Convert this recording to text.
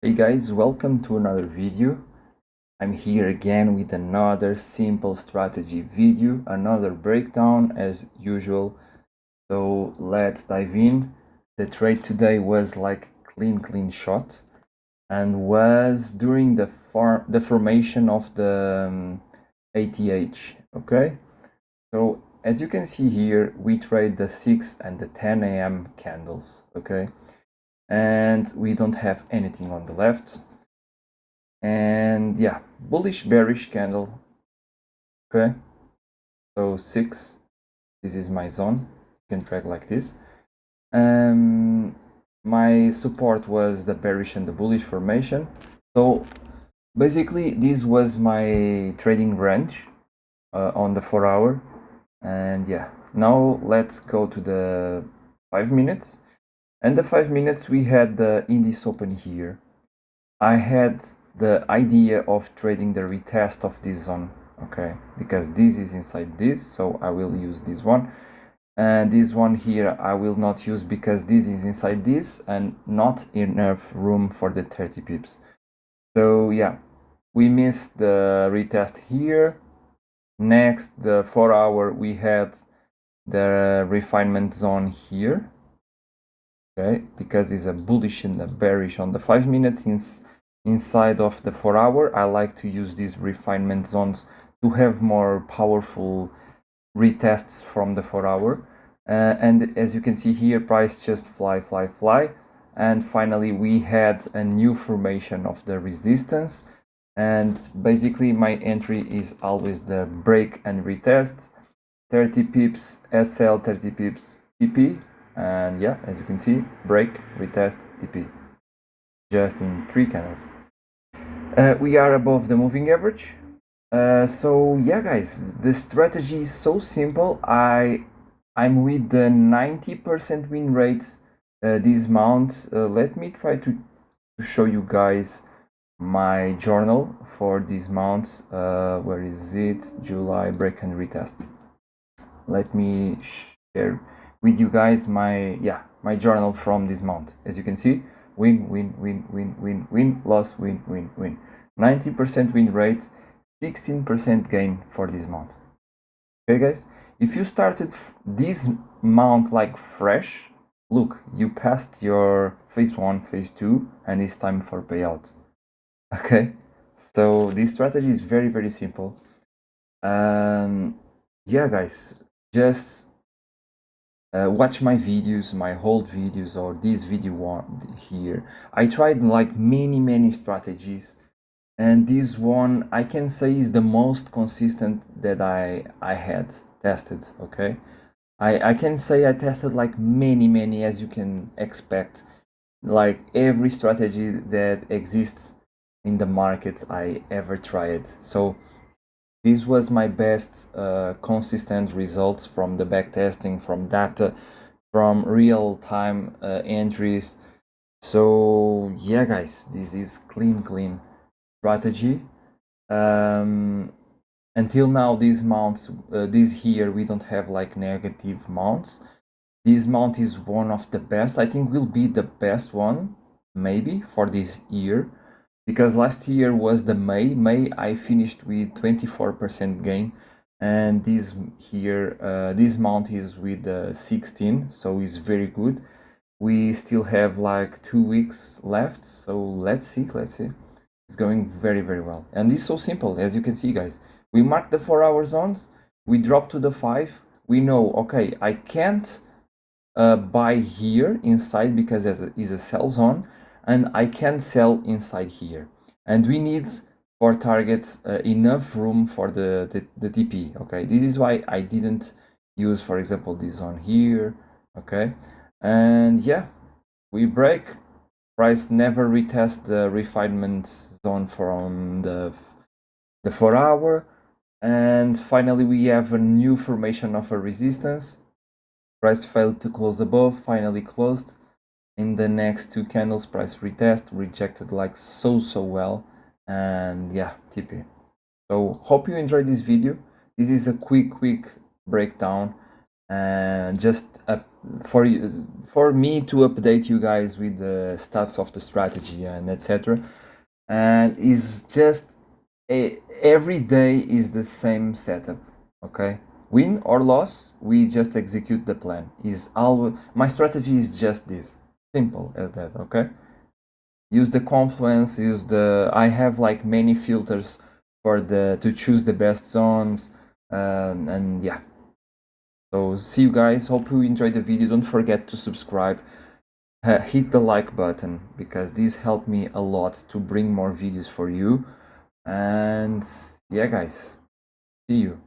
Hey guys, welcome to another video. I'm here again with another simple strategy video, another breakdown as usual. So let's dive in. The trade today was like clean shot and was during the formation of the ATH. Okay, so as you can see here, we trade the 6 and the 10 a.m. candles. Okay, and we don't have anything on the left. And yeah, bullish bearish candle. Okay, so 6, this is my zone. You can track like this. My support was the bearish and the bullish formation. So basically this was my trading range on the 4-hour. And yeah, now let's go to the 5 minutes. And the 5 minutes we had the indices open here. I had the idea of trading the retest of this zone, okay, because this is inside this, so I will use this one. And this one here I will not use because this is inside this and not enough room for the 30 pips. So yeah, we missed the retest here. Next, the 4-hour, we had the refinement zone here, okay, because it's a bullish and a bearish on the 5 minutes. Inside of the 4-hour, I like to use these refinement zones to have more powerful retests from the 4-hour. And as you can see here, price just fly. And finally, we had a new formation of the resistance. And basically, my entry is always the break and retest. 30 pips SL, 30 pips TP. And yeah, as you can see, break, retest, TP. Just in 3 candles. We are above the moving average. So yeah, guys, the strategy is so simple. I'm with the 90% win rate this month. Let me try to show you guys my journal for this month. Where is it? July break and retest. Let me share with you guys my journal from this month. As you can see, win, loss, win. 90% win rate, 16% gain for this month. Okay, guys, if you started this month like fresh, look, you passed your phase 1, phase 2, and it's time for payout. Okay, so this strategy is very simple. Yeah, guys, just watch my videos, my old videos, or this video one here. I tried like many strategies, and this one I can say is the most consistent that I had tested. Okay, I can say I tested like many as you can expect, like every strategy that exists in the markets I ever tried. So this was my best consistent results from the backtesting, from data, from real-time entries. So yeah, guys, this is clean strategy. Until now, these mounts, this here, we don't have like negative mounts. This mount is one of the best. I think will be the best one, maybe, for this year. Because last year was the May I finished with 24% gain, and this here this mount is with 16, so it's very good. We still have like 2 weeks left, so let's see. It's going very well, and it's so simple. As you can see, guys, we mark the 4-hour zones, we drop to the 5. We know, okay, I can't buy here inside because it is a sell zone, and I can sell inside here, and we need for targets enough room for the TP. Okay, this is why I didn't use, for example, this zone here. Okay, and yeah, we break, price never retest the refinement zone from the 4-hour, and finally we have a new formation of a resistance. Price failed to close above, finally closed. In the next 2 candles, price retest, rejected like so well, and yeah, TP. So hope you enjoyed this video. This is a quick breakdown. and just for me to update you guys with the stats of the strategy and etc. And is just every day is the same setup. Okay, win or loss, we just execute the plan. Is always my strategy is just this, simple as that. Okay, use the confluence, use the I have like many filters for the to choose the best zones, and yeah. So see you guys, hope you enjoyed the video. Don't forget to subscribe, hit the like button, because these help me a lot to bring more videos for you. And yeah guys, see you.